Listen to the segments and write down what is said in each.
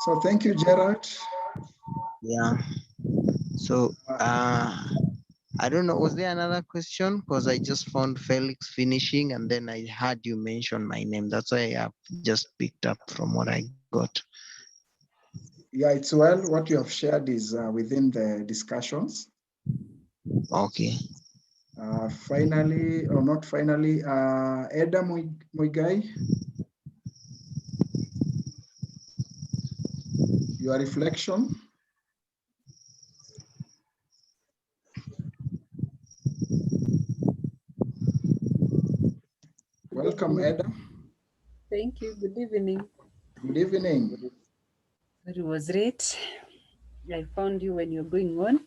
So thank you, Gerald. Yeah. So I don't know, was there another question? Because I just found Felix finishing and then I heard you mention my name. That's why I have just picked up from what I got. Yeah, it's well. What you have shared is within the discussions. Okay. Finally, or not finally, Eda Muigai, your reflection. Welcome, Eda. Thank you. Good evening. Good evening. It was great. I found you when you're going on.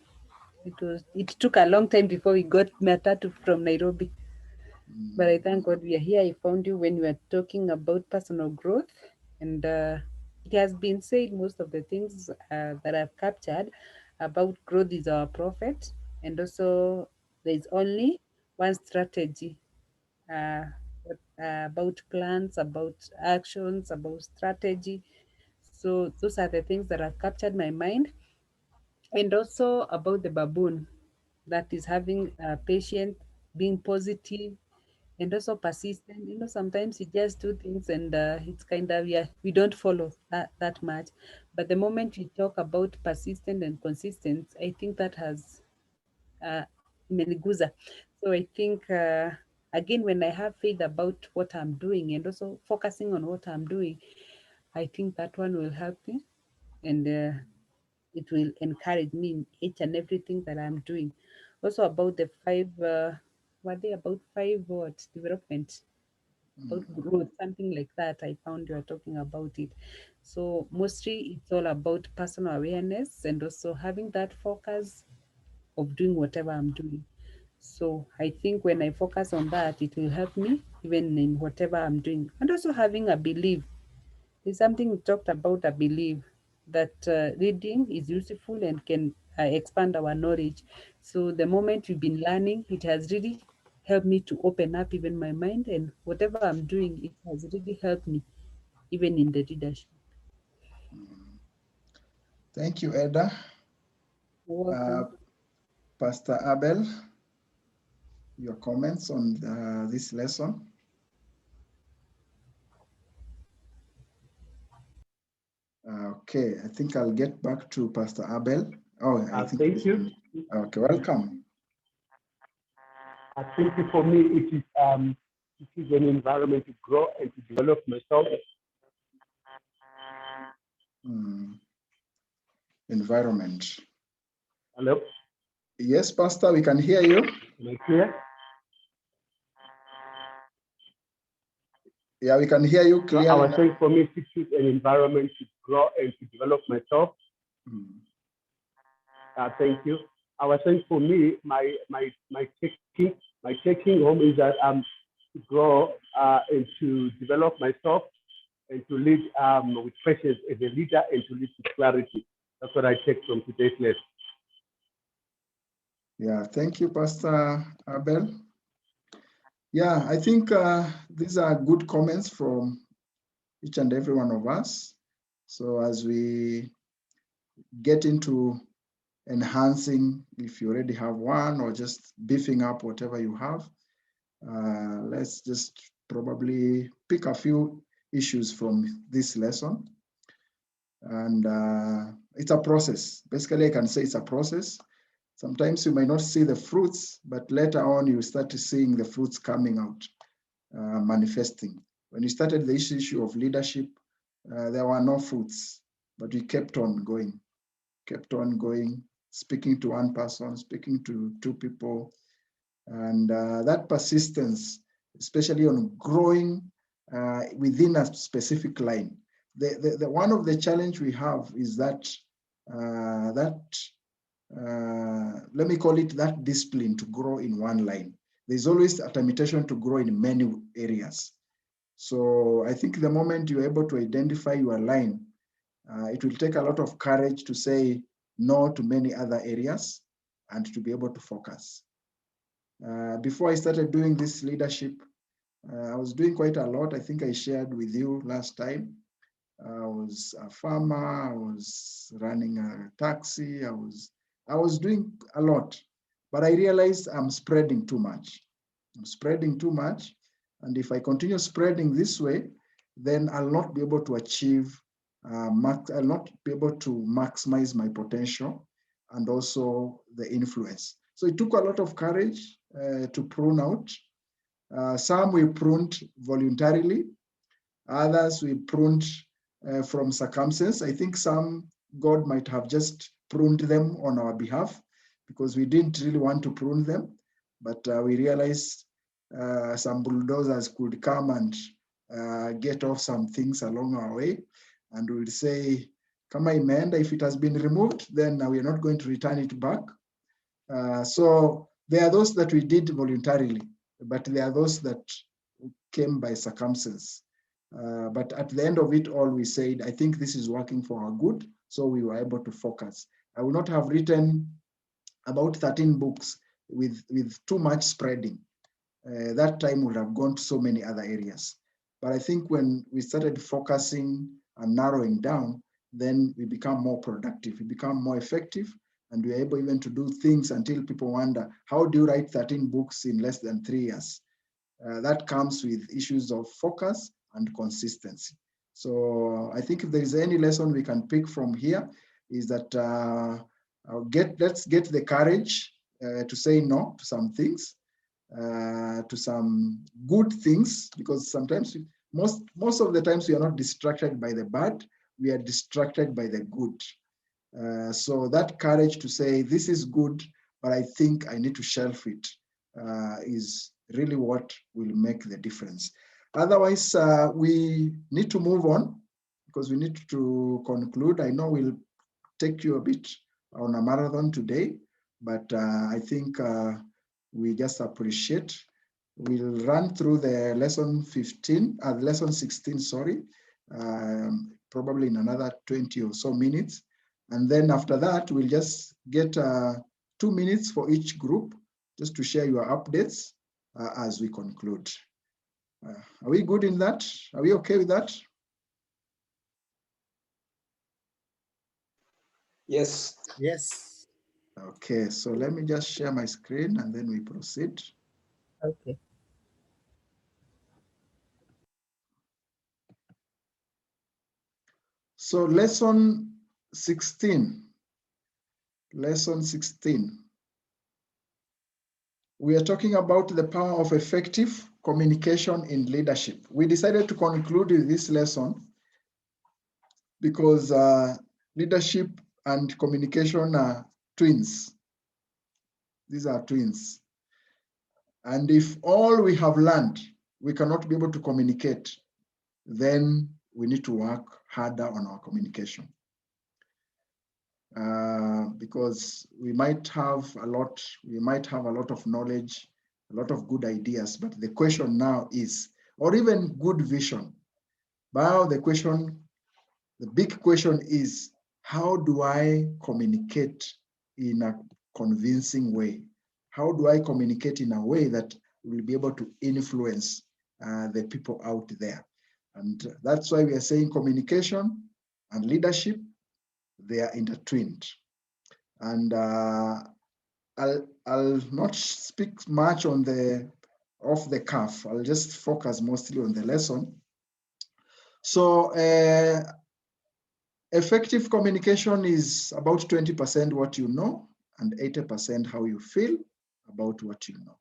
It took a long time before we got Matatu from Nairobi. But I thank God we are here. I found you when we were talking about personal growth. And it has been said most of the things that I've captured about growth is our prophet. And also, there's only one strategy uh, about plans, about actions, about strategy. So, those are the things that have captured my mind. And also about the baboon that is having patient, being positive, and also persistent. Sometimes you just do things and it's kind of, yeah, we don't follow that much. But the moment we talk about persistent and consistent, I think that has uh, imeniguza. So I think, again, when I have faith about what I'm doing and also focusing on what I'm doing, I think that one will help me. And it will encourage me in each and everything that I'm doing. Also about the five, what they about five what development, about growth, something like that. I found you are talking about it. So mostly it's all about personal awareness and also having that focus of doing whatever I'm doing. So I think when I focus on that, it will help me even in whatever I'm doing. And also having a belief. There's something we talked about, I believe, that reading is useful and can expand our knowledge. So the moment we've been learning, it has really helped me to open up even my mind, and whatever I'm doing, it has really helped me even in the leadership. Thank you, Eda. You're welcome. Pastor Abel, your comments on this lesson. Okay, I think I'll get back to Pastor Abel. Oh, I think. Thank you. Okay, welcome. Thank you. For me, it is an environment to grow and to develop myself. Environment. Hello? Yes, Pastor, we can hear you. Am I clear? Yeah, we can hear you clearly. I was saying for me, it is an environment to grow and to develop myself. Thank you. I was saying for me, my taking home is that to grow and to develop myself and to lead with patience as a leader and to lead with clarity. That's what I take from today's lesson. Yeah, thank you, Pastor Abel. Yeah, I think these are good comments from each and every one of us. So as we get into enhancing, if you already have one, or just beefing up whatever you have, let's just probably pick a few issues from this lesson. And it's a process. Basically, I can say it's a process. Sometimes you might not see the fruits, but later on you start seeing the fruits coming out, manifesting. When you started the issue of leadership, there were no fruits, but we kept on going, speaking to one person, speaking to two people. And that persistence, especially on growing within a specific line. The one of the challenge we have is that let me call it that discipline to grow in one line. There's always a temptation to grow in many areas. So I think the moment you're able to identify your line, it will take a lot of courage to say no to many other areas and to be able to focus. Before I started doing this leadership, I was doing quite a lot. I think I shared with you last time. I was a farmer, I was running a taxi, I was doing a lot, but I realized I'm spreading too much. I'm spreading too much. And if I continue spreading this way, then I'll not be able to achieve, I'll not be able to maximize my potential and also the influence. So it took a lot of courage to prune out. Some we pruned voluntarily, others we pruned from circumstance. I think some God might have just pruned them on our behalf because we didn't really want to prune them, but we realized some bulldozers could come and get off some things along our way, and we'll say, kama imeenda, if it has been removed, then we are not going to return it back. So there are those that we did voluntarily, but there are those that came by circumstance. But at the end of it all, we said, I think this is working for our good, so we were able to focus. I would not have written about 13 books with too much spreading. That time would have gone to so many other areas. But I think when we started focusing and narrowing down, then we become more productive, we become more effective, and we're able even to do things until people wonder, how do you write 13 books in less than 3 years? That comes with issues of focus and consistency. So I think if there is any lesson we can pick from here is that let's get the courage to say no to some things, to some good things, because sometimes most of the times we are not distracted by the bad, we are distracted by the good. So that courage to say this is good, but I think I need to shelf it is really what will make the difference. Otherwise, we need to move on because we need to conclude. I know we'll take you a bit on a marathon today, but I think we just appreciate. We'll run through the lesson 16, sorry, probably in another 20 or so minutes. And then after that, we'll just get 2 minutes for each group just to share your updates as we conclude. Are we good in that? Are we okay with that? Yes. Yes. Okay, so let me just share my screen and then we proceed. Okay. So lesson 16. Lesson 16. We are talking about the power of effective communication in leadership. We decided to conclude with this lesson because leadership and communication are twins. These are twins. And if all we have learned, we cannot be able to communicate, then we need to work harder on our communication. Because we might have a lot of knowledge, a lot of good ideas, but the question now is, or even good vision. Now the big question is, how do I communicate in a convincing way? How do I communicate in a way that will be able to influence the people out there? And that's why we are saying communication and leadership, they are intertwined. And I'll not speak much on the off the cuff. I'll just focus mostly on the lesson. So effective communication is about 20% what you know and 80% how you feel about what you know.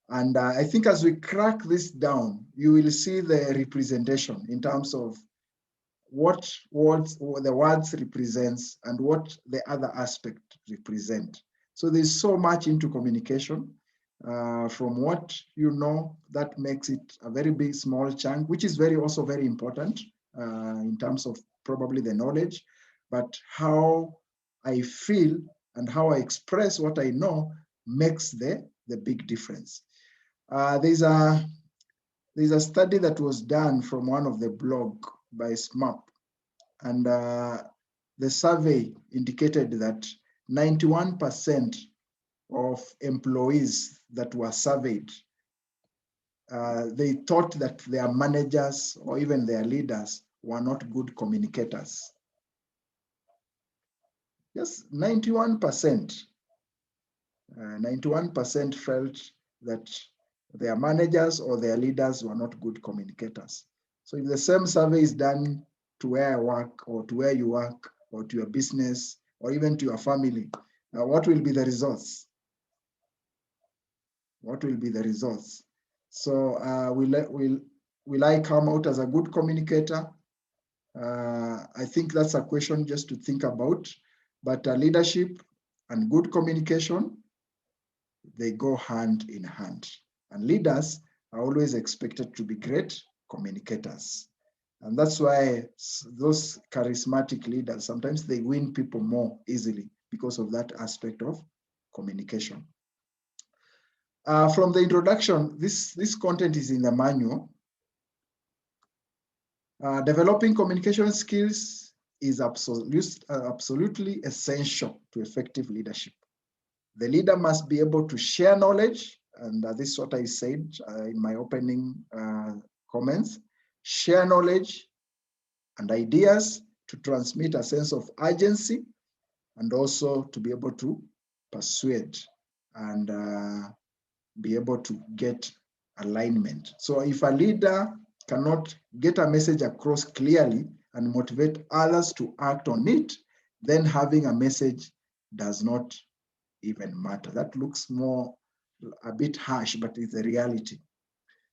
And I think as we crack this down, you will see the representation in terms of what the words represents and what the other aspect represent. So there's so much into communication. From what you know, that makes it a very big, small chunk, which is also very important in terms of probably the knowledge, but how I feel and how I express what I know makes the big difference. There's a study that was done from one of the blog by SMAP, and the survey indicated that 91% of employees that were surveyed, they thought that their managers or even their leaders were not good communicators. Yes, 91%. 91% felt that their managers or their leaders were not good communicators. So if the same survey is done to where I work or to where you work or to your business or even to your family, what will be the results? What will be the results? So will I come out as a good communicator? I think that's a question just to think about. But leadership and good communication, they go hand in hand. And leaders are always expected to be great communicators. And that's why those charismatic leaders, sometimes they win people more easily because of that aspect of communication. From the introduction, this content is in the manual. Developing communication skills is absolutely essential to effective leadership. The leader must be able to share knowledge, and this is what I said in my opening comments, share knowledge and ideas to transmit a sense of urgency and also to be able to persuade and be able to get alignment. So if a leader cannot get a message across clearly and motivate others to act on it, then having a message does not even matter. That looks more a bit harsh, but it's the reality.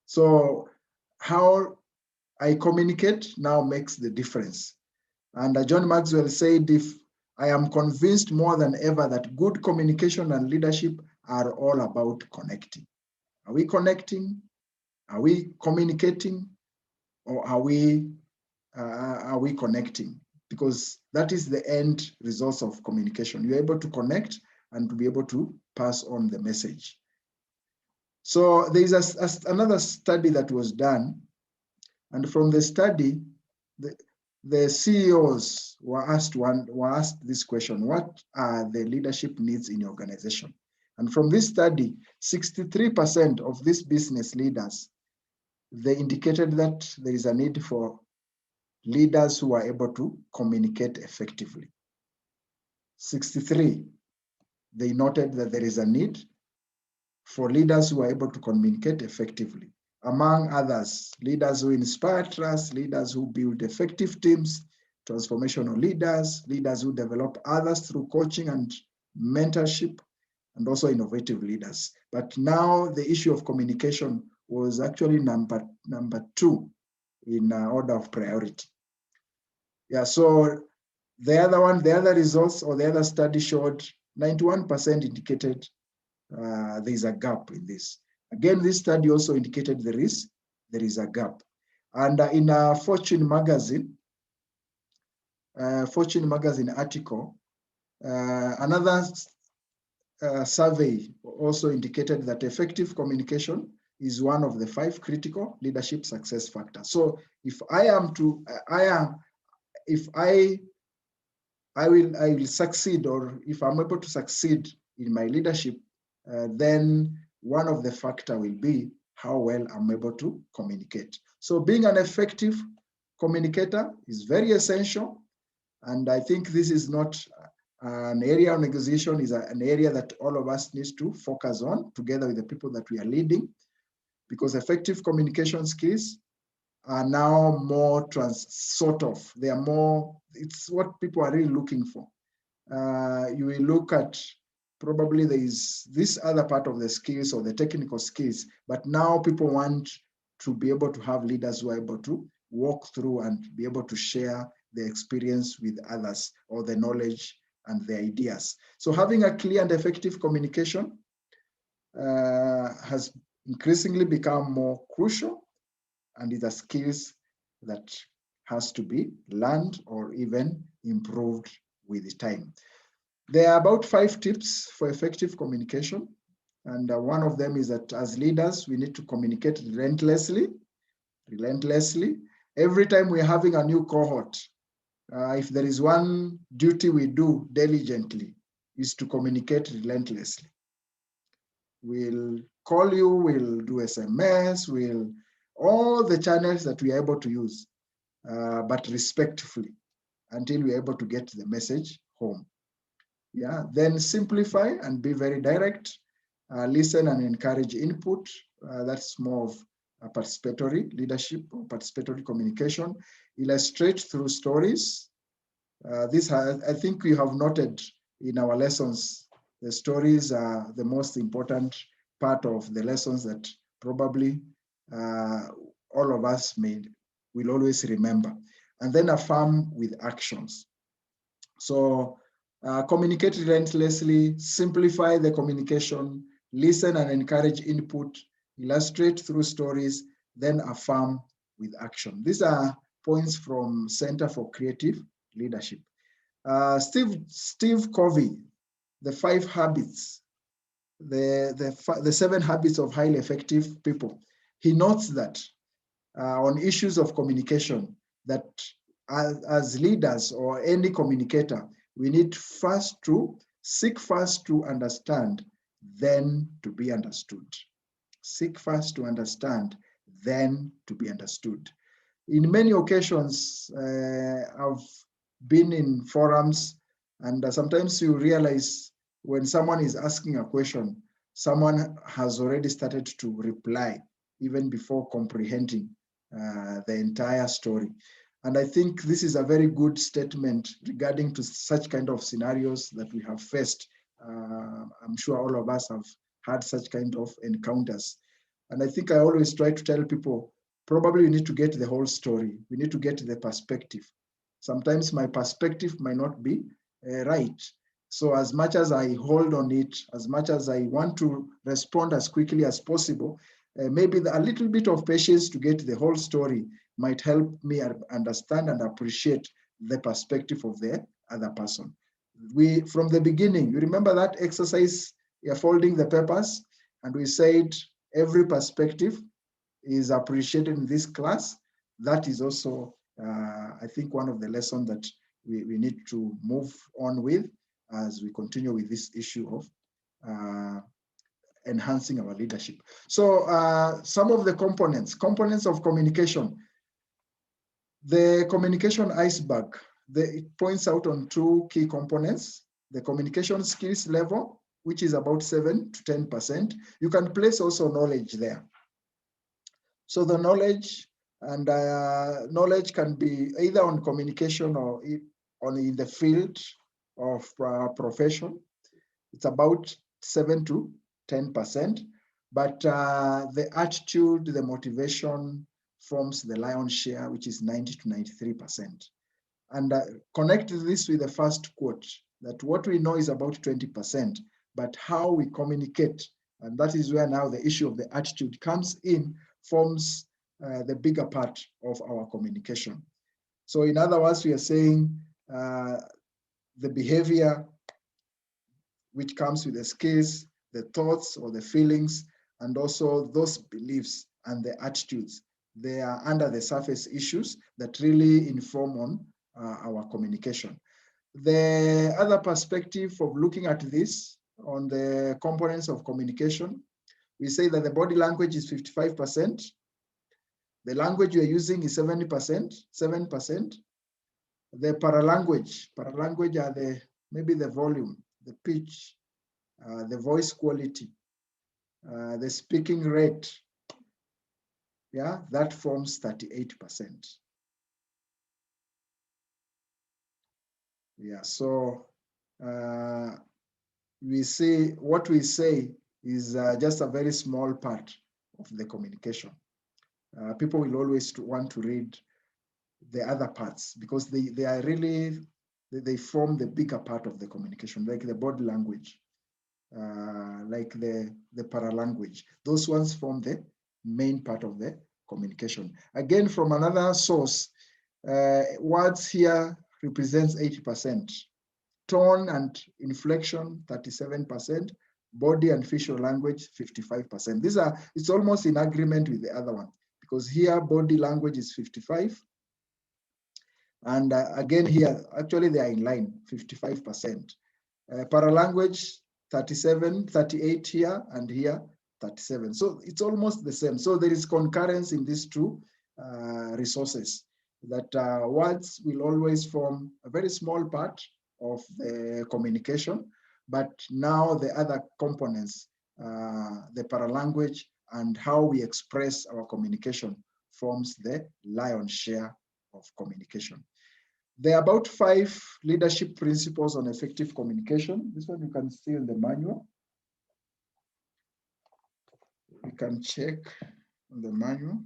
So how I communicate now makes the difference. And John Maxwell said, if I am convinced more than ever that good communication and leadership are all about connecting. Are we connecting? Are we communicating? Or are we connecting? Because that is the end result of communication. You're able to connect and to be able to pass on the message. So there is another study that was done. And from the study, the CEOs were asked this question: what are the leadership needs in your organization? And from this study, 63% of these business leaders, they indicated that there is a need for leaders who are able to communicate effectively. 63, they noted that there is a need for leaders who are able to communicate effectively. Among others, leaders who inspire trust, leaders who build effective teams, transformational leaders, leaders who develop others through coaching and mentorship, and also innovative leaders. But now the issue of communication was actually number 2 in order of priority. Yeah, so the other results or the other study showed 91% indicated there is a gap in this. Again, this study also indicated there is a gap. And in a Fortune magazine article, another survey also indicated that effective communication is one of the 5 critical leadership success factors. So if I will succeed, or if I'm able to succeed in my leadership, then one of the factor will be how well I'm able to communicate. So being an effective communicator is very essential. And I think this is not an area of negotiation, is an area that all of us need to focus on together with the people that we are leading, because effective communication skills are now more they are more, it's what people are really looking for. You will look at, probably there is this other part of the skills or the technical skills, but now people want to be able to have leaders who are able to walk through and be able to share the experience with others, or the knowledge and the ideas. So having a clear and effective communication has increasingly become more crucial, and is a skills that has to be learned or even improved with time. There are about 5 tips for effective communication. And one of them is that as leaders, we need to communicate relentlessly. Every time we're having a new cohort, if there is one duty we do diligently, is to communicate relentlessly. We'll call you, we'll do SMS, all the channels that we are able to use. but respectfully until we're able to get the message home. Yeah, then simplify and be very direct, listen and encourage input. That's more of a participatory leadership or participatory communication. Illustrate through stories. This I think we have noted in our lessons, the stories are the most important part of the lessons that probably all of us will always remember. And then affirm with actions. So communicate relentlessly, simplify the communication, listen and encourage input, illustrate through stories, then affirm with action. These are points from Center for Creative Leadership. Steve Covey, the 5 habits, the 7 habits of highly effective people. He notes that on issues of communication, that as leaders or any communicator, we need seek first to understand, then to be understood. Seek first to understand, then to be understood. In many occasions, I've been in forums, and sometimes you realize when someone is asking a question, someone has already started to reply even before comprehending the entire story. And I think this is a very good statement regarding to such kind of scenarios that we have faced. I'm sure all of us have had such kind of encounters. And I think I always try to tell people, probably we need to get the whole story. We need to get the perspective. Sometimes my perspective might not be right. So as much as I hold on it, as much as I want to respond as quickly as possible, maybe a little bit of patience to get the whole story might help me understand and appreciate the perspective of the other person. From the beginning, you remember that exercise, you're folding the papers, and we said every perspective is appreciated in this class. That is also, I think, one of the lessons that we need to move on with as we continue with this issue of enhancing our leadership. So some of the components of communication. The communication iceberg, it points out on 2 key components: the communication skills level, which is about 7 to 10%. You can place also knowledge there. So the knowledge can be either on communication or in the field of profession. It's about 7 to 10%, but the attitude, the motivation forms the lion's share, which is 90 to 93%. And connect this with the first quote, that what we know is about 20%, but how we communicate, and that is where now the issue of the attitude comes in, forms the bigger part of our communication. So in other words, we are saying the behavior which comes with the skills, the thoughts or the feelings, and also those beliefs and the attitudes. They are under the surface issues that really inform on our communication. The other perspective of looking at this on the components of communication, we say that the body language is 55%. The language you're using is 7%. The paralanguage are maybe the volume, the pitch, the voice quality, the speaking rate. Yeah, that forms 38%. Yeah, so we see what we say is just a very small part of the communication. People will always want to read the other parts because they are really, they form the bigger part of the communication, like the body language, like the paralanguage. Those ones form the main part of the communication. Again, from another source, words here represents 80%. Tone and inflection, 37%. Body and facial language, 55%. It's almost in agreement with the other one, because here body language is 55. And again here, actually they are in line, 55%. Paralanguage, 38 here, and here, 37. So it's almost the same. So there is concurrence in these 2 resources. that words will always form a very small part of the communication, but now the other components, the paralanguage and how we express our communication forms the lion's share of communication. There are about 5 leadership principles on effective communication. This one you can see in the manual. You can check on the manual.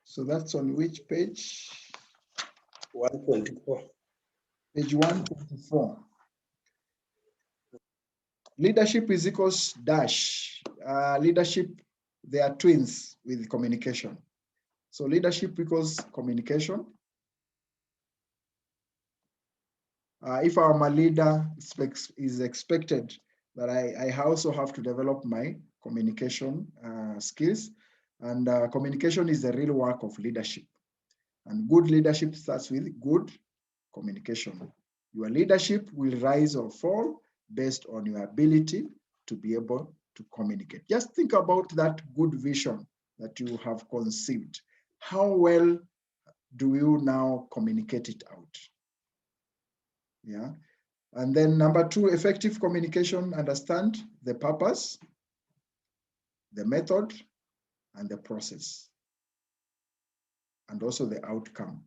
So that's on which page? 124. Page 124. Leadership is equals dash. Leadership, they are twins with communication. So leadership equals communication. If I'm a leader, is expected that I also have to develop my communication skills. And communication is the real work of leadership. And good leadership starts with good communication. Your leadership will rise or fall based on your ability to be able to communicate. Just think about that good vision that you have conceived. How well do you now communicate it out? Yeah. And then number 2, effective communication, understand the purpose, the method, and the process, and also the outcome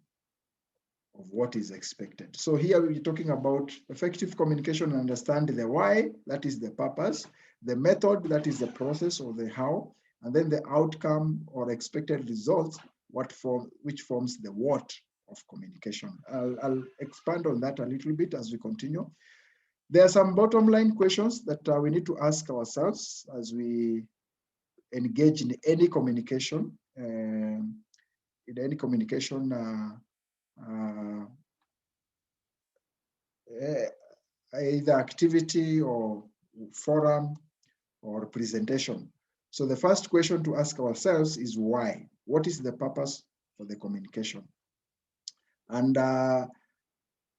of what is expected. So here we're talking about effective communication, understand the why, that is the purpose, the method, that is the process or the how, and then the outcome or expected results, which forms the what of communication. I'll expand on that a little bit as we continue. There are some bottom line questions that we need to ask ourselves as we engage in any communication, either activity or forum or presentation. So the first question to ask ourselves is why? What is the purpose for the communication? And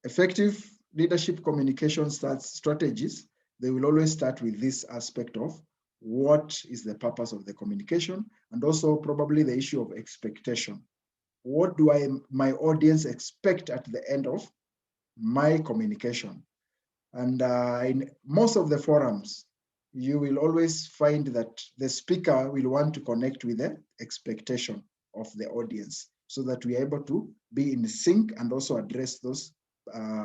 effective leadership communication strategies, they will always start with this aspect of what is the purpose of the communication, and also probably the issue of expectation. What do my audience expect at the end of my communication? And in most of the forums, you will always find that the speaker will want to connect with the expectation of the audience so that we are able to be in sync and also address those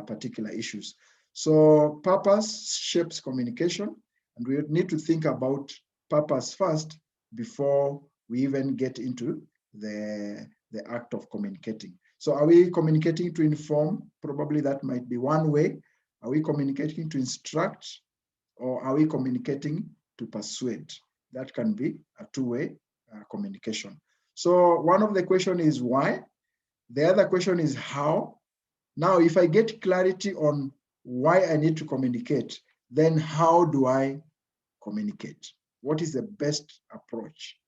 particular issues. So purpose shapes communication, and we need to think about purpose first before we even get into the act of communicating. So are we communicating to inform? Probably that might be one way. Are we communicating to instruct, or are we communicating to persuade? That can be a two-way communication. So one of the questions is why. The other question is how. Now, if I get clarity on why I need to communicate, then how do I communicate? What is the best approach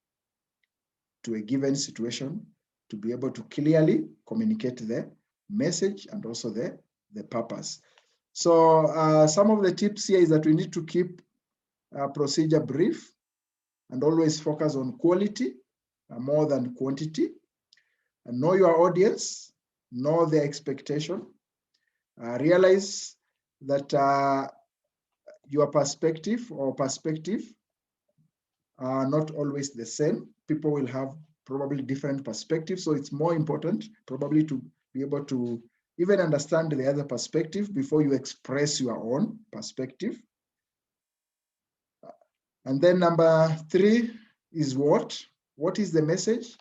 to a given situation to be able to clearly communicate the message and also the purpose? So some of the tips here is that we need to keep procedure brief and always focus on quality more than quantity. And know your audience, know their expectation, realize that your perspective are not always the same. People will have probably different perspectives. So it's more important probably to be able to even understand the other perspective before you express your own perspective. And then number 3 is what? What is the message?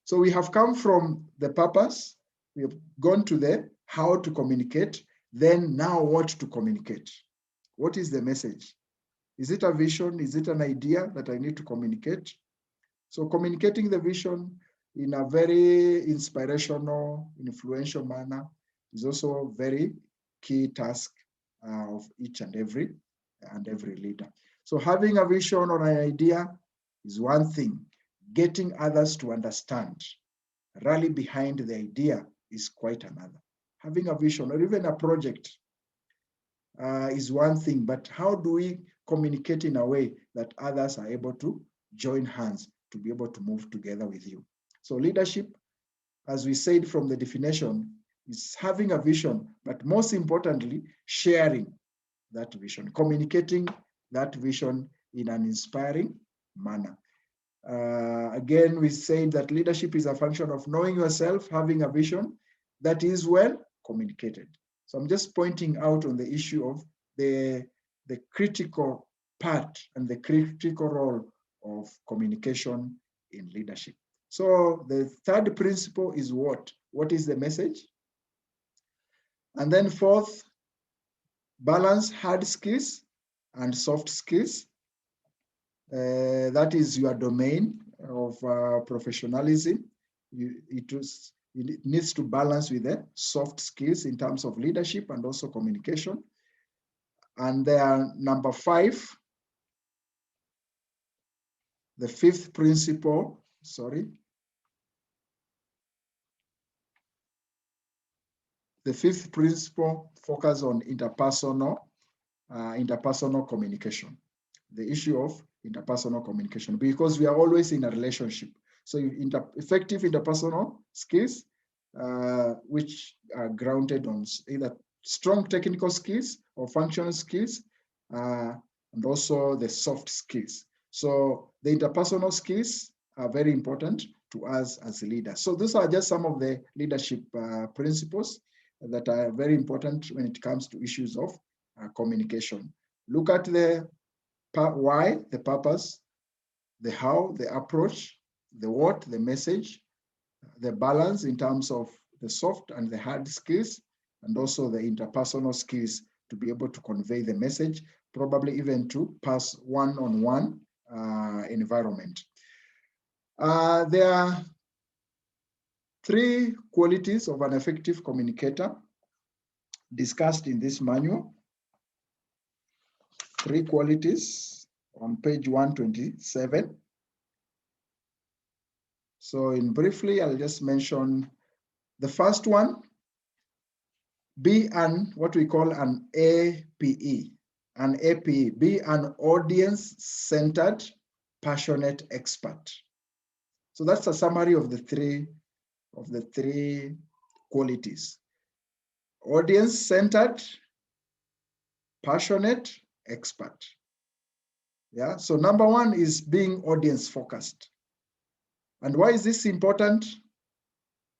So we have come from the purpose, we have gone to the how to communicate, then now what to communicate. What is the message? Is it a vision? Is it an idea that I need to communicate? So communicating the vision in a very inspirational, influential manner is also a very key task of each and every leader. So having a vision or an idea is one thing. Getting others to understand, rally behind the idea is quite another. Having a vision or even a project is one thing, but how do we communicate in a way that others are able to join hands to be able to move together with you. So leadership, as we said from the definition, is having a vision, but most importantly, sharing that vision, communicating that vision in an inspiring manner. Again, we said that leadership is a function of knowing yourself, having a vision that is well communicated. So I'm just pointing out on the issue of the critical part and the critical role of communication in leadership. So the third principle is what? What is the message? And then fourth, balance hard skills and soft skills. That is your domain of professionalism. It needs to balance with the soft skills in terms of leadership and also communication. And then number five, the fifth principle, the fifth principle focus on interpersonal communication, the issue of interpersonal communication, because we are always in a relationship. So effective interpersonal skills, which are grounded on either strong technical skills or functional skills, and also the soft skills. So the interpersonal skills are very important to us as leaders. So those are just some of the leadership principles that are very important when it comes to issues of communication. Look at the why, the purpose, the how, the approach, the what, the message, the balance in terms of the soft and the hard skills, and also the interpersonal skills to be able to convey the message, probably even to pass one-on-one environment. There are three qualities of an effective communicator discussed in this manual. Three qualities on page 127. So briefly, I'll just mention the first one, be what we call an APE. An APE, be an audience-centered, passionate expert. So that's a summary of the three qualities. Audience-centered, passionate, expert. Yeah, so number one is being audience-focused. And why is this important?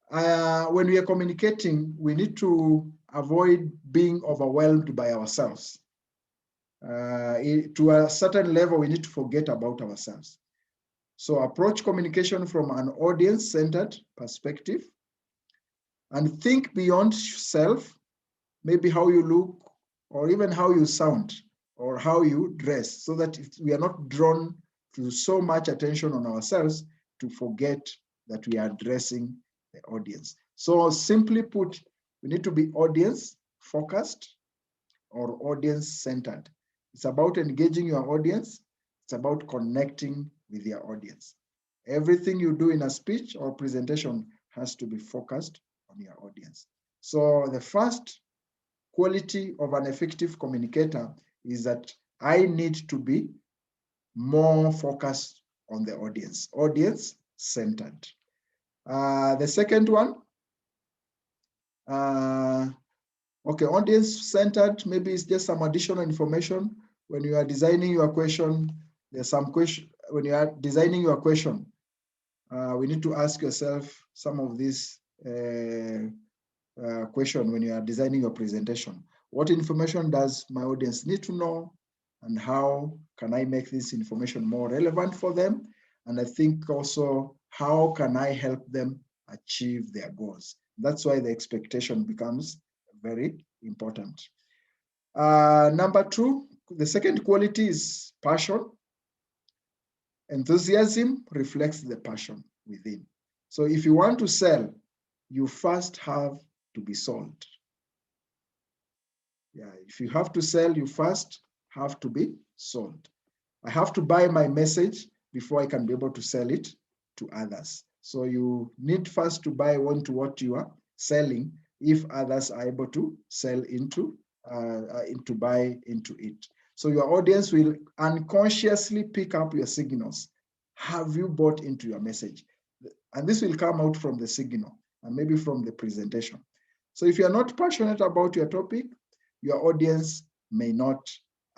When we are communicating, we need to avoid being overwhelmed by ourselves. To a certain level, we need to forget about ourselves. So approach communication from an audience-centered perspective and think beyond self, maybe how you look or even how you sound or how you dress, so that we are not drawn to so much attention on ourselves to forget that we are addressing the audience. So simply put, we need to be audience-focused or audience-centered. It's about engaging your audience. It's about connecting with your audience. Everything you do in a speech or presentation has to be focused on your audience. So the first quality of an effective communicator is that I need to be more focused on the audience, audience-centered. The second one, okay, audience-centered, maybe it's just some additional information. When you are designing your question, there's some question, when you are designing your question, we need to ask yourself some of these question when you are designing your presentation. What information does my audience need to know? And how can I make this information more relevant for them? And I think also, how can I help them achieve their goals? That's why the expectation becomes very important. Number two, the second quality is passion. Enthusiasm reflects the passion within. So if you want to sell, you first have to be sold. Yeah, if you have to sell, you first have to be sold. I have to buy my message before I can be able to sell it to others. So you need first to buy into what you are selling if others are able to sell into, to buy into it. So your audience will unconsciously pick up your signals. have you bought into your message? And this will come out from the signal and maybe from the presentation. So if you're not passionate about your topic, your audience may not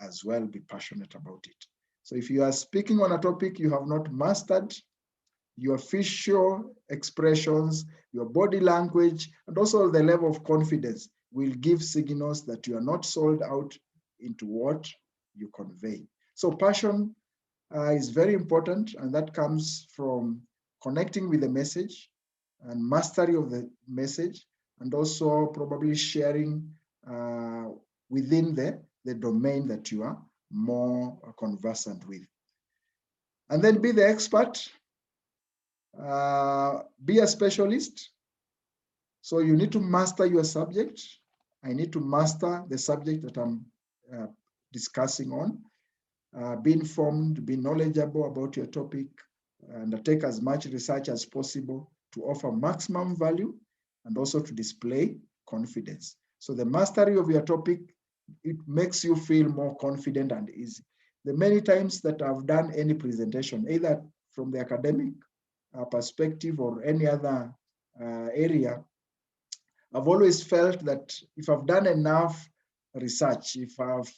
as well be passionate about it. So if you are speaking on a topic you have not mastered, your facial expressions, your body language, and also the level of confidence will give signals that you are not sold out into what you convey. So passion is very important, and that comes from connecting with the message and mastery of the message, and also probably sharing within the domain that you are more conversant with. And then be the expert, be a specialist. So you need to master your subject. I need to master the subject that I'm discussing on. Be informed, be knowledgeable about your topic, and take as much research as possible to offer maximum value and also to display confidence. So the mastery of your topic, it makes you feel more confident and easy. The many times that I've done any presentation, either from the academic perspective or any other area, I've always felt that if I've done enough research, if I've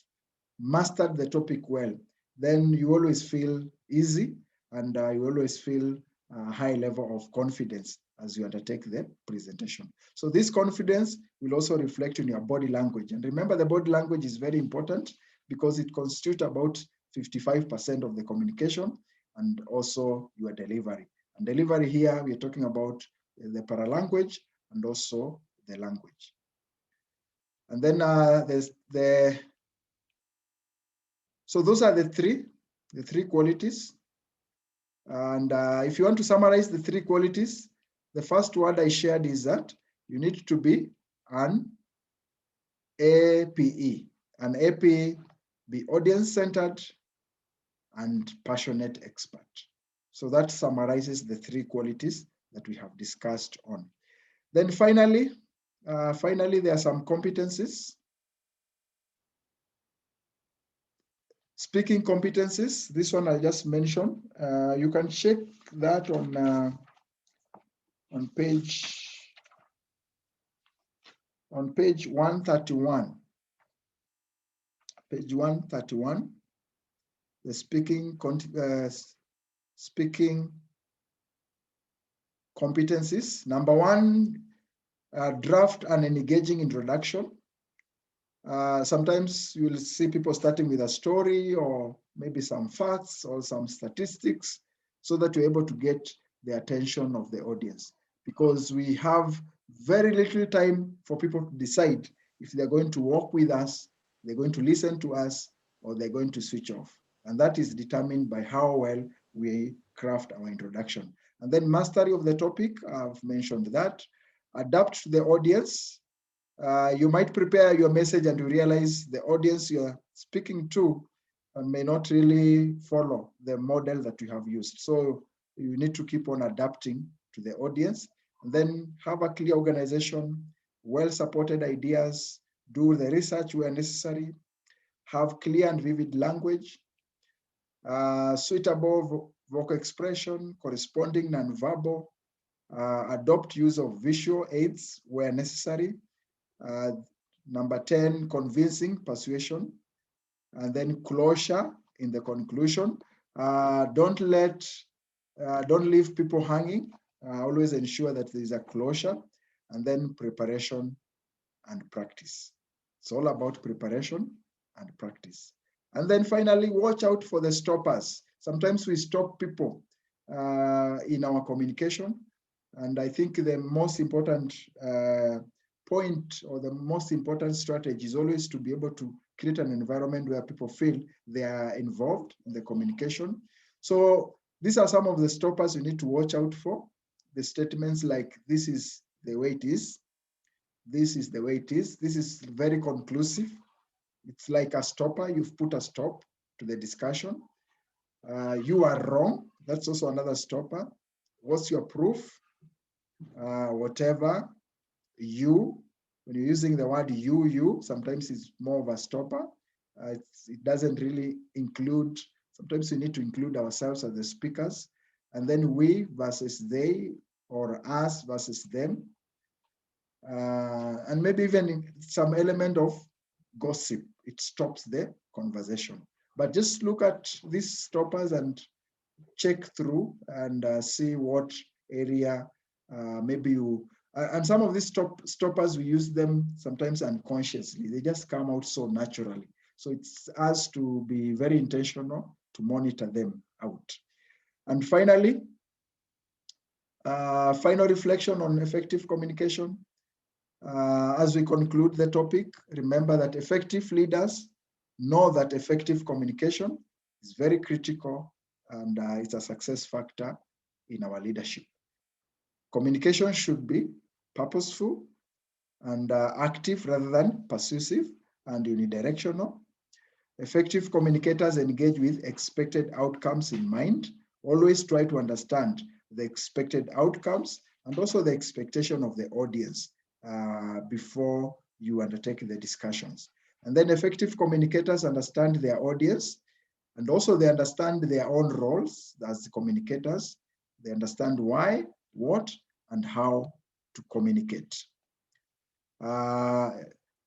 mastered the topic well, then you always feel easy, and you always feel a high level of confidence as you undertake the presentation. So this confidence will also reflect in your body language. And remember, the body language is very important because it constitutes about 55% of the communication and also your delivery. And delivery here, we're talking about the paralanguage and also the language. And then there's so those are the three qualities. And if you want to summarize the three qualities, the first word I shared is that you need to be an APE. An APE, be audience-centered and passionate expert. So that summarizes the three qualities that we have discussed on. Then finally, there are some competencies. Speaking competencies, this one I just mentioned. You can check that on page 131. Page 131, the speaking competencies. Number one, draft an engaging introduction. Sometimes you will see people starting with a story or maybe some facts or some statistics so that you're able to get the attention of the audience, because we have very little time for people to decide if they're going to walk with us, they're going to listen to us, or they're going to switch off. And that is determined by how well we craft our introduction. And then mastery of the topic, I've mentioned that. Adapt to the audience. You might prepare your message and you realize the audience you're speaking to may not really follow the model that you have used. So you need to keep on adapting to the audience, and then have a clear organization, well-supported ideas, do the research where necessary, have clear and vivid language, suitable vocal expression, corresponding nonverbal, adopt use of visual aids where necessary. Number 10, convincing persuasion, and then closure in the conclusion. Don't leave people hanging. Always ensure that there is a closure, and then preparation and practice. It's all about preparation and practice. And then finally, watch out for the stoppers. Sometimes we stop people in our communication. And I think the most important point or the most important strategy is always to be able to create an environment where people feel they are involved in the communication. So these are some of the stoppers you need to watch out for. The statements like, this is the way it is. This is the way it is. This is very conclusive. It's like a stopper. You've put a stop to the discussion. You are wrong. That's also another stopper. What's your proof? Whatever. You, when you're using the word you, sometimes it's more of a stopper. It doesn't really include, sometimes we need to include ourselves as the speakers. and then we versus they, or us versus them, and maybe even some element of gossip. It stops the conversation. But just look at these stoppers and check through and see what area maybe you, and some of these stoppers, we use them sometimes unconsciously. They just come out so naturally. So it's us to be very intentional to monitor them out. And finally, final reflection on effective communication. As we conclude the topic, remember that effective leaders know that effective communication is very critical, and it's a success factor in our leadership. Communication should be purposeful and active rather than persuasive and unidirectional. Effective communicators engage with expected outcomes in mind. Always try to understand the expected outcomes and also the expectation of the audience before you undertake the discussions. And then effective communicators understand their audience, and also they understand their own roles as communicators. They understand why, what, and how to communicate.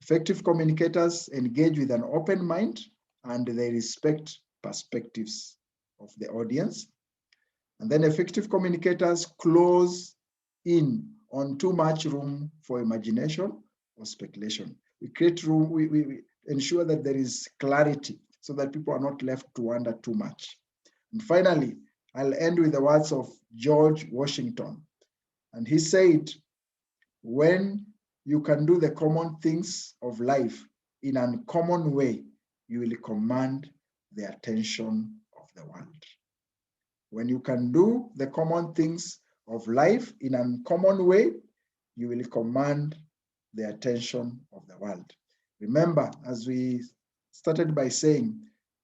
Effective communicators engage with an open mind, and they respect perspectives of the audience. And then effective communicators close in on too much room for imagination or speculation. We create room, we ensure that there is clarity so that people are not left to wonder too much. And finally, I'll end with the words of George Washington. And he said, when you can do the common things of life in an uncommon way, you will command the attention of the world. When you can do the common things of life in an uncommon way, you will command the attention of the world. Remember, as we started by saying,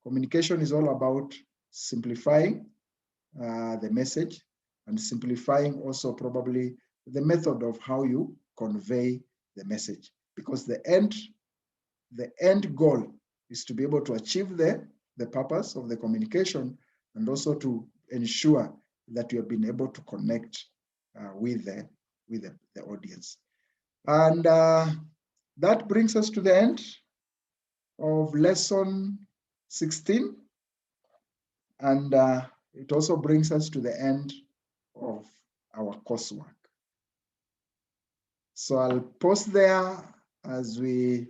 communication is all about simplifying the message and simplifying also probably the method of how you convey the message, because the end goal is to be able to achieve the purpose of the communication, and also to ensure that you have been able to connect with the audience. And that brings us to the end of lesson 16. And it also brings us to the end of our coursework. So I'll pause there as we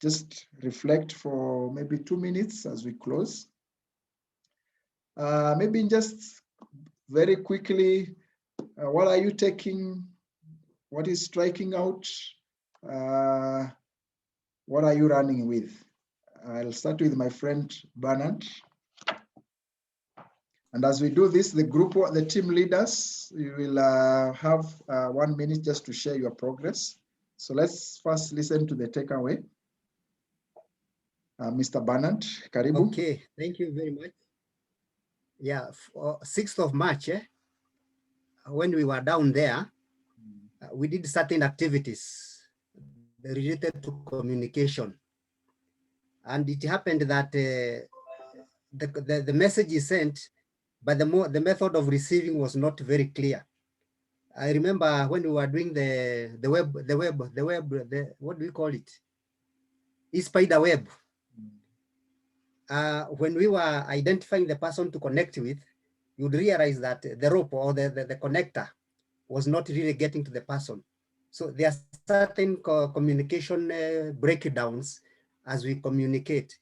just reflect for maybe 2 minutes as we close. Maybe just very quickly, what are you taking? What is striking out? What are you running with? I'll start with my friend Bernard. And as we do this, the team leaders, you will have 1 minute just to share your progress. So let's first listen to the takeaway. Mr. Bernard, karibu. Okay, thank you very much. Yeah, 6th of March, when we were down there, we did certain activities related to communication. And it happened that the message is sent, but the method of receiving was not very clear. I remember when we were doing the web, what do we call it? Spider web. When we were identifying the person to connect with, you'd realize that the rope or the connector was not really getting to the person. So there are certain communication breakdowns as we communicate.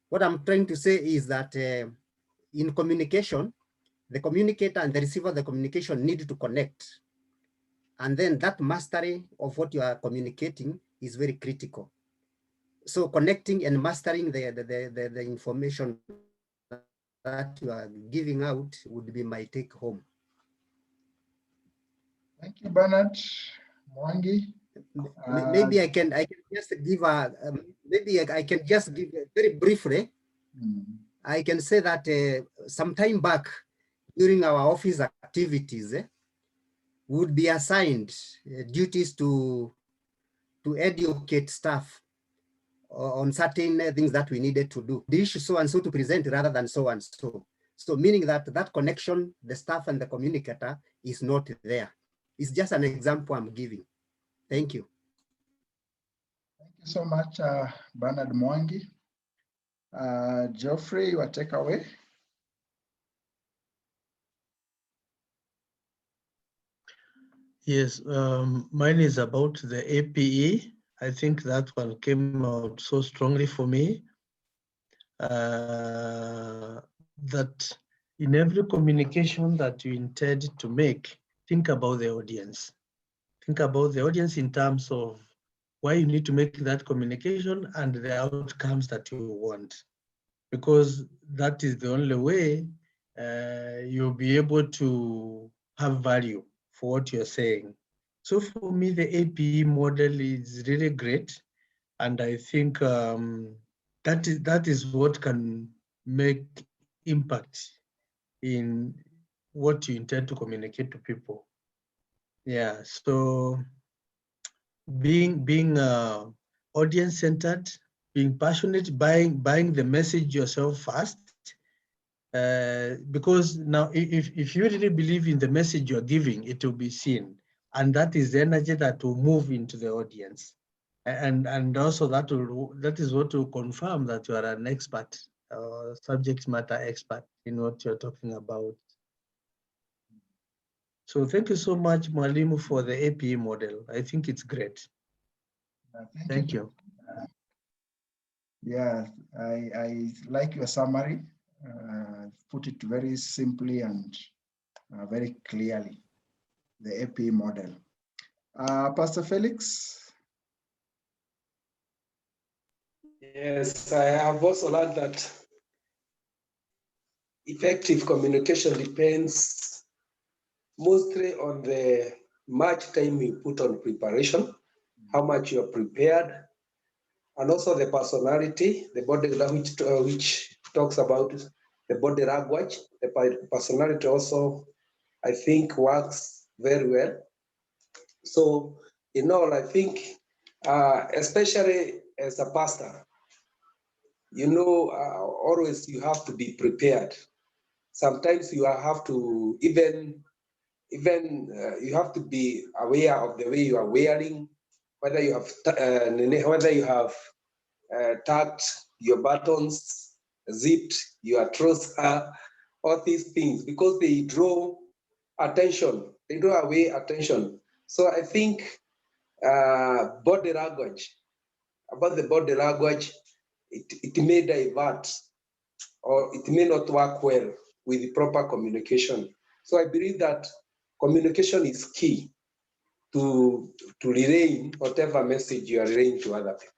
What I'm trying to say is that in communication, the communicator and the receiver of the communication need to connect. And then that mastery of what you are communicating is very critical. So connecting and mastering the information that you are giving out would be my take home. Thank you, Bernard. Mwangi. Maybe I can just give I can just give very briefly. I can say that some time back during our office activities, would be assigned duties to educate staff on certain things that we needed to do. The issue so and so to present rather than so and so. So meaning that that connection, the staff and the communicator is not there. It's just an example I'm giving. Thank you. Thank you so much, Bernard Mwangi. Geoffrey, your takeaway? Yes, mine is about the APE. I think that one came out so strongly for me. That in every communication that you intend to make, think about the audience. Think about the audience in terms of why you need to make that communication and the outcomes that you want. Because that is the only way you'll be able to have value for what you're saying. So for me, the APE model is really great. And I think that is what can make impact in what you intend to communicate to people. Yeah, so being audience centered, being passionate, buying the message yourself first, because now if you really believe in the message you're giving, it will be seen, and that is the energy that will move into the audience, and also that is what will confirm that you are an expert, subject matter expert in what you're talking about. So thank you so much, Mwalimu, for the APE model. I think it's great. Thank you. Yeah, I like your summary. Put it very simply and very clearly, the APE model. Pastor Felix? Yes, I have also learned that effective communication depends mostly on the much time you put on preparation, how much you are prepared, and also the personality, the body language, which talks about the body language. The personality also, I think, works very well. So, in all, I think, especially as a pastor, always you have to be prepared. Sometimes you have to even you have to be aware of the way you are wearing, whether you have tucked your buttons, zipped your trouser, all these things, because they draw attention, they draw away attention. So I think body language, about the body language, it may divert or it may not work well with the proper communication. So I believe that communication is key to relaying whatever message you are relaying to other people.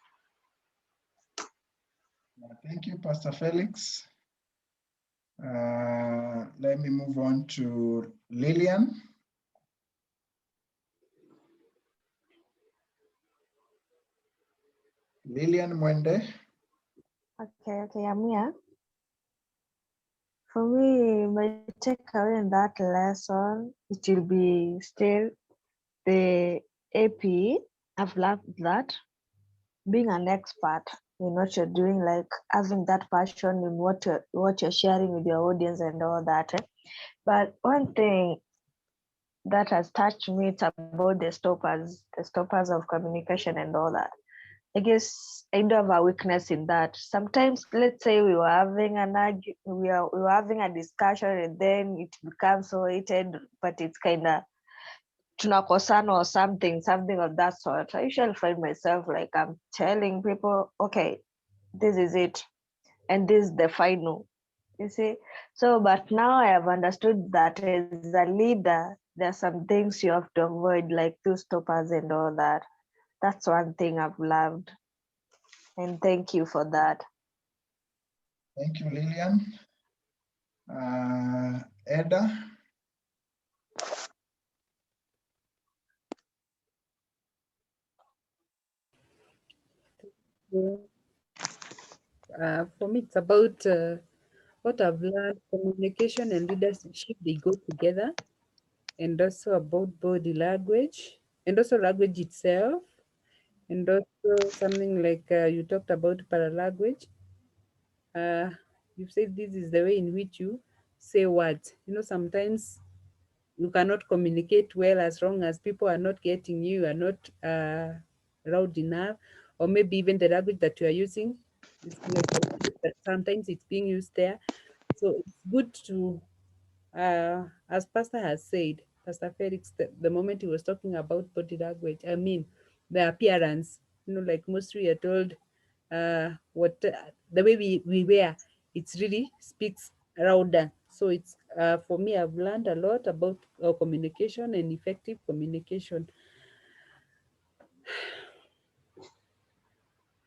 Thank you, Pastor Felix. Let me move on to Lillian. Lillian Mwende. Okay, I'm here. For me, my takeaway in that lesson, it will be still the AP. I've learned that being an expert in what you're doing, like having that passion in what you're sharing with your audience and all that. But one thing that has touched me, it's about the stoppers of communication and all that. I guess I do have a weakness in that. Sometimes, let's say we were having we were having a discussion, and then it becomes so heated, but it's kind of tunakosana or something of that sort. I usually find myself like I'm telling people, okay, this is it, and this is the final. You see, so but now I have understood that as a leader, there are some things you have to avoid, like two stoppers and all that. That's one thing I've loved. And thank you for that. Thank you, Lillian. Edda. For me, it's about what I've learned. Communication and leadership, they go together, and also about body language, and also language itself, and also something like you talked about paralanguage. You said this is the way in which you say words. You know, sometimes you cannot communicate well as long as people are not getting you, are not loud enough, or maybe even the language that you are using is like that sometimes it's being used there. So it's good to, as Pastor has said, Pastor Felix, the moment he was talking about body language, I mean, the appearance, you know, like most we are told, the way we wear, it's really speaks louder. So it's, for me, I've learned a lot about communication and effective communication.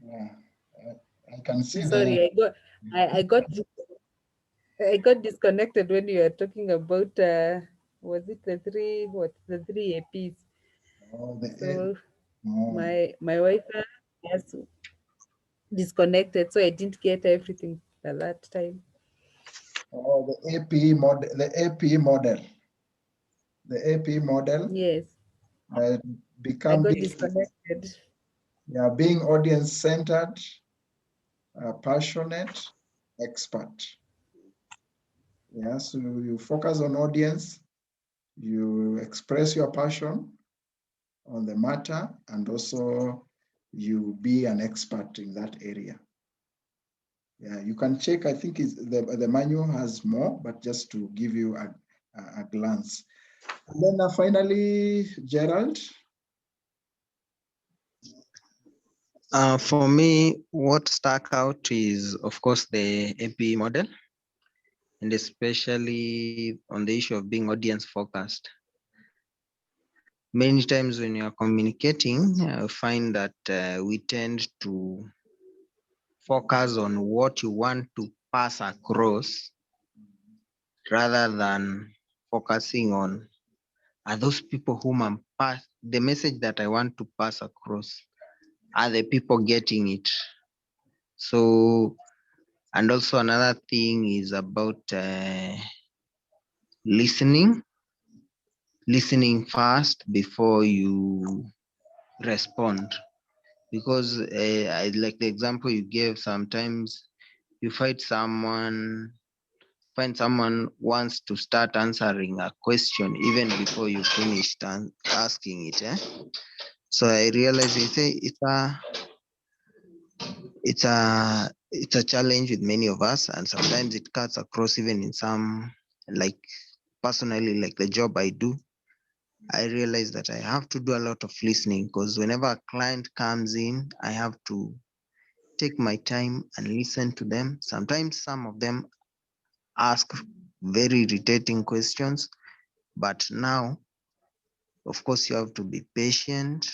Yeah, I can see the. Sorry, I got I got disconnected when you were talking about, was it the three APs? Oh, So oh, my Wi-Fi has disconnected, so I didn't get everything at that time. oh, the AP model, the AP model, Yes, uh, I become got being, disconnected. yeah, being audience centered, passionate, expert. Yeah, so you focus on audience, you express your passion on the matter, and also you be an expert in that area. Yeah, you can check. I think the manual has more, but just to give you a glance. And then finally, Gerald. For me, what stuck out is, of course, the AP model, and especially on the issue of being audience focused. Many times when you are communicating, I find that we tend to focus on what you want to pass across rather than focusing on, are those people whom the message that I want to pass across, are the people getting it? So, and also another thing is about listening first before you respond. Because I like the example you gave, sometimes you find someone wants to start answering a question even before you finished asking it. So I realize it's a challenge with many of us, and sometimes it cuts across even in some, like personally, like the job I do. I realize that I have to do a lot of listening, because whenever a client comes in, I have to take my time and listen to them. Sometimes some of them ask very irritating questions, but now, of course, you have to be patient,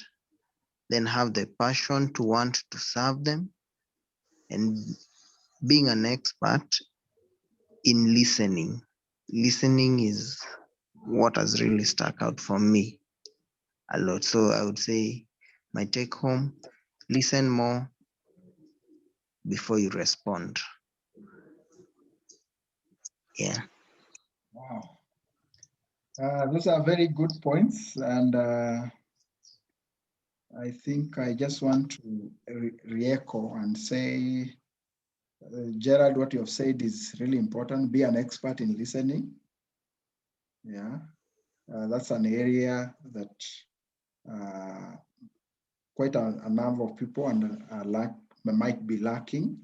then have the passion to want to serve them, and being an expert in listening. Listening is what has really stuck out for me a lot. So I would say my take home, listen more before you respond. Yeah. Wow. Those are very good points. And I think I just want to re-echo and say, Gerald, what you have said is really important. Be an expert in listening. Yeah, that's an area that quite a number of people might be lacking.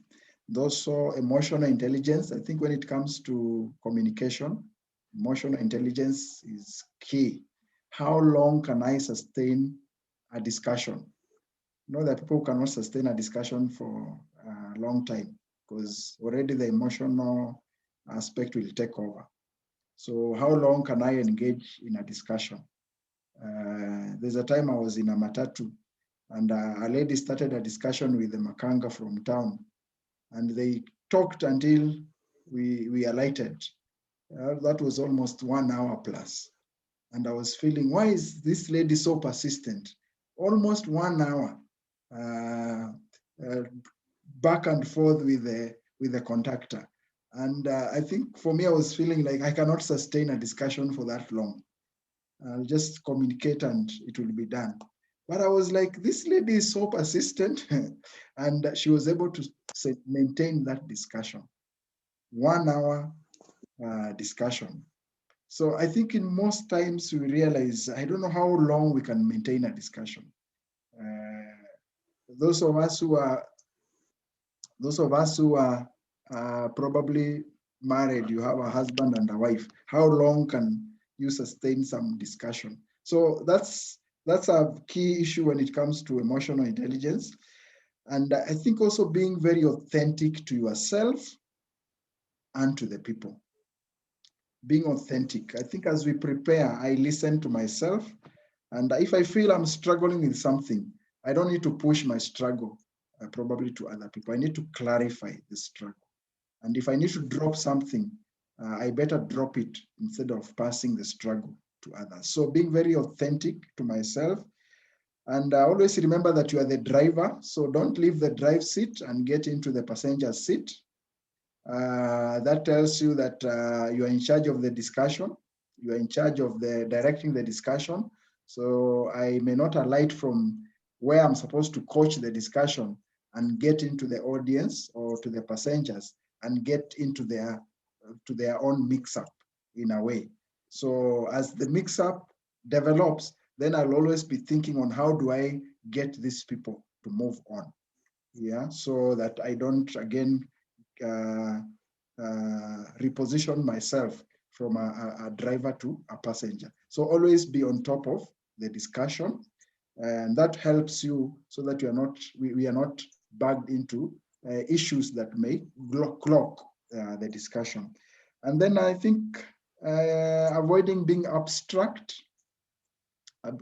Also, emotional intelligence. I think when it comes to communication, emotional intelligence is key. How long can I sustain a discussion? You know that people cannot sustain a discussion for a long time because already the emotional aspect will take over. So how long can I engage in a discussion? There's a time I was in a matatu and a lady started a discussion with the makanga from town, and they talked until we alighted. That was almost 1 hour plus. And I was feeling, why is this lady so persistent? Almost 1 hour back and forth with the contactor. And I think for me, I was feeling like I cannot sustain a discussion for that long. I'll just communicate and it will be done. But I was like, this lady is so persistent. And she was able to maintain that discussion. 1 hour discussion. So I think in most times we realize, I don't know how long we can maintain a discussion. Those of us who are probably married, you have a husband and a wife, how long can you sustain some discussion? So that's a key issue when it comes to emotional intelligence. And I think also being very authentic to yourself and to the people. Being authentic. I think as we prepare, I listen to myself. And if I feel I'm struggling with something, I don't need to push my struggle probably to other people. I need to clarify the struggle. And if I need to drop something, I better drop it instead of passing the struggle to others. So being very authentic to myself. And always remember that you are the driver. So don't leave the drive seat and get into the passenger seat. That tells you that you are in charge of the discussion. You are in charge of the directing the discussion. So I may not alight from where I'm supposed to coach the discussion and get into the audience or to the passengers and get into their own mix-up in a way. So as the mix-up develops, then I'll always be thinking on how do I get these people to move on, yeah, so that I don't again reposition myself from a driver to a passenger. So always be on top of the discussion, and that helps you so that you are not we are not bugged into issues that may clog the discussion. And then I think avoiding being abstract, that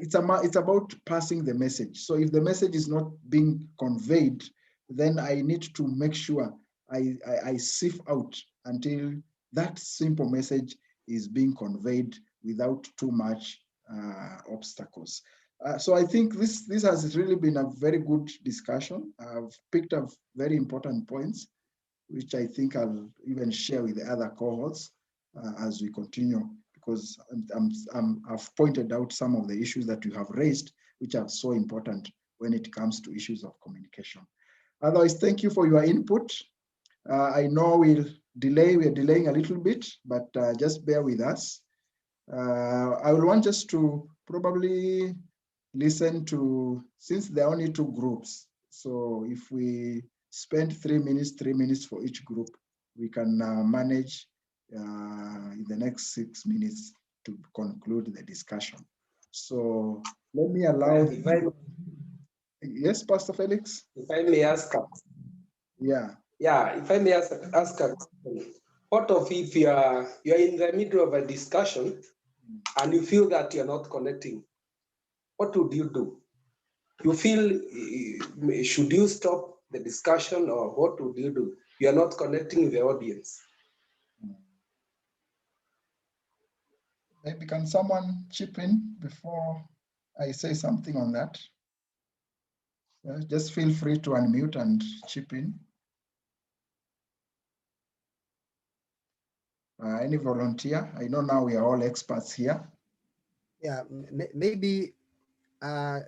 it's about passing the message. So if the message is not being conveyed, then I need to make sure I sift out until that simple message is being conveyed without too much obstacles. So I think this has really been a very good discussion. I've picked up very important points, which I think I'll even share with the other cohorts as we continue, because I've pointed out some of the issues that you have raised, which are so important when it comes to issues of communication. Otherwise, thank you for your input. I know we're delaying a little bit, but just bear with us. I will want us to probably listen to, since there are only two groups, so if we spend 3 minutes for each group, we can manage in the next 6 minutes to conclude the discussion. So let me allow. Yes, Pastor Felix? If I may ask. Yeah. Yeah, if I may ask a question. What if you are in the middle of a discussion and you feel that you're not connecting? What would you do? You feel, should you stop the discussion, or what would you do? You are not connecting with the audience. Maybe can someone chip in before I say something on that? Just feel free to unmute and chip in. Any volunteer? I know now we are all experts here. Yeah, maybe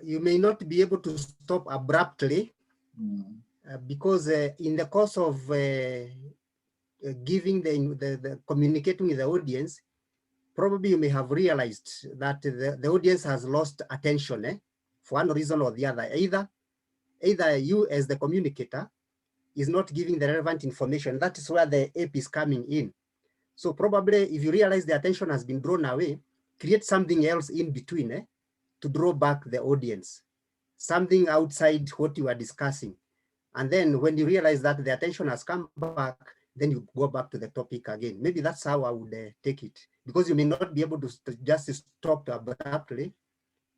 you may not be able to stop abruptly because in the course of giving the communicating with the audience, probably you may have realized that the audience has lost attention for one reason or the other. Either you as the communicator is not giving the relevant information. That is where the app is coming in. So probably if you realize the attention has been drawn away, create something else in between to draw back the audience, something outside what you are discussing. And then when you realize that the attention has come back, then you go back to the topic again. Maybe that's how I would take it, because you may not be able to just stop abruptly.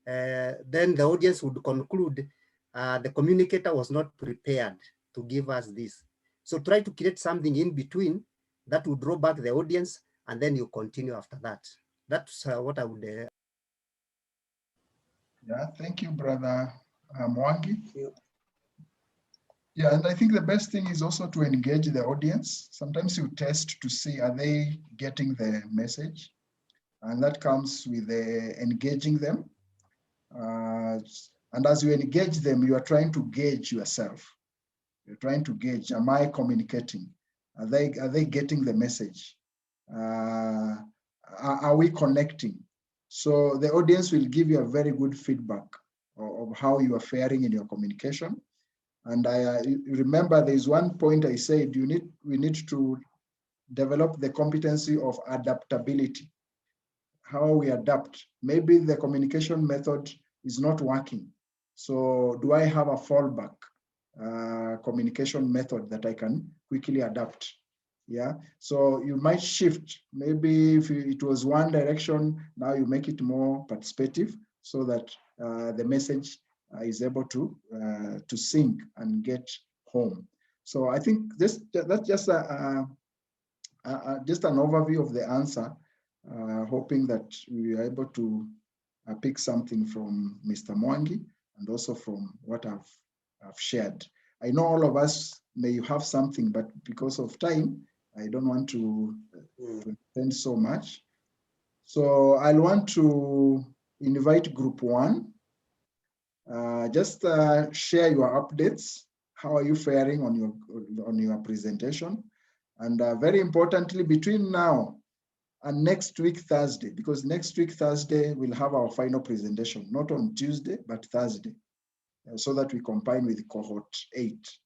Then the audience would conclude the communicator was not prepared to give us this. So try to create something in between that will draw back the audience, and then you continue after that. That's what I would. Yeah, thank you, Brother Mwangi. Yeah, and I think the best thing is also to engage the audience. Sometimes you test to see, are they getting the message? And that comes with engaging them. And as you engage them, you are trying to gauge yourself. You're trying to gauge, am I communicating? Are they getting the message? Are we connecting? So the audience will give you a very good feedback of how you are faring in your communication. And I remember there's one point I said, we need to develop the competency of adaptability, how we adapt. Maybe the communication method is not working. So do I have a fallback communication method that I can quickly adapt? Yeah, so you might shift. Maybe if it was one direction, now you make it more participative so that the message is able to sync and get home. So I think that's just just an overview of the answer, hoping that we are able to pick something from Mr. Mwangi and also from what I've shared. I know all of us may have something, but because of time, I don't want to extend so much. So I'll want to invite group one. Just share your updates. How are you faring on your presentation? And very importantly, between now and next week, Thursday, because next week, Thursday, we'll have our final presentation, not on Tuesday, but Thursday, so that we combine with cohort 8.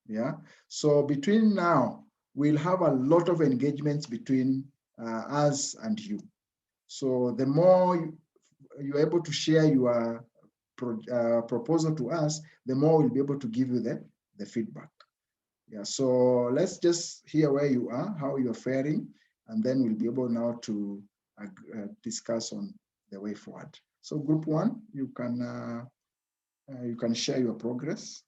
Yeah, so between now, we'll have a lot of engagements between us and you. So the more you're able to share your proposal to us, the more we'll be able to give you the feedback. Yeah, so let's just hear where you are, how you're faring, and then we'll be able now to discuss on the way forward. So group one, you can share your progress.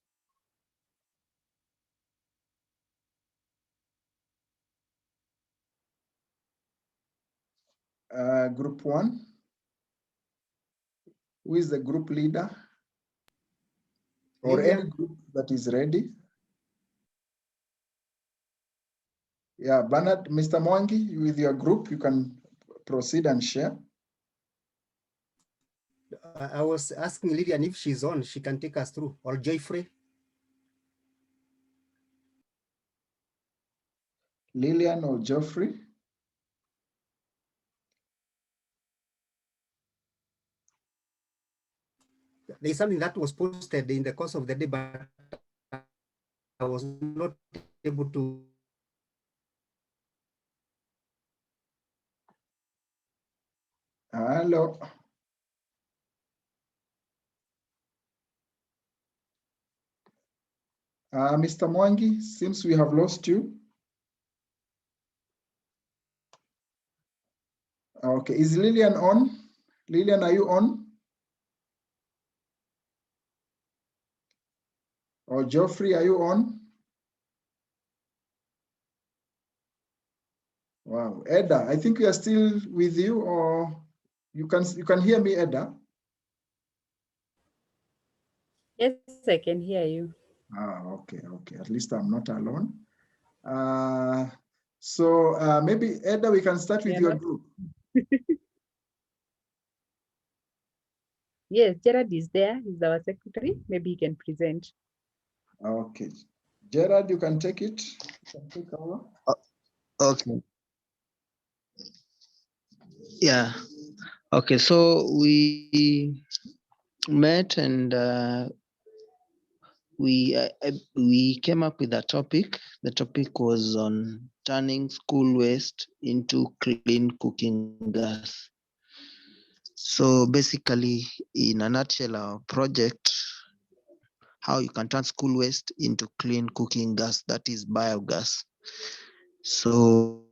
Group one, who is the group leader? Or any group that is ready? Yeah, Bernard, Mr. Mwangi, with your group, you can proceed and share. I was asking Lillian if she's on, she can take us through, or Joyfrey. Lillian or Geoffrey? There's something that was posted in the course of the day, but I was not able to. Hello. Mr. Mwangi, seems we have lost you. Okay, is Lillian on? Lillian, are you on? Or Geoffrey, are you on? Wow, Edda, I think we are still with you, or you can hear me, Edda? Yes, I can hear you. Okay. At least I'm not alone. So maybe Edda, we can start with your group. Yes, Gerard is there. He's our secretary. Maybe he can present. Okay, Gerard, you can take it. You can take over. Okay. Yeah. Okay. So we met and we came up with a topic. The topic was on turning school waste into clean cooking gas. So basically, in a nutshell, our project, how you can turn school waste into clean cooking gas, that is biogas. So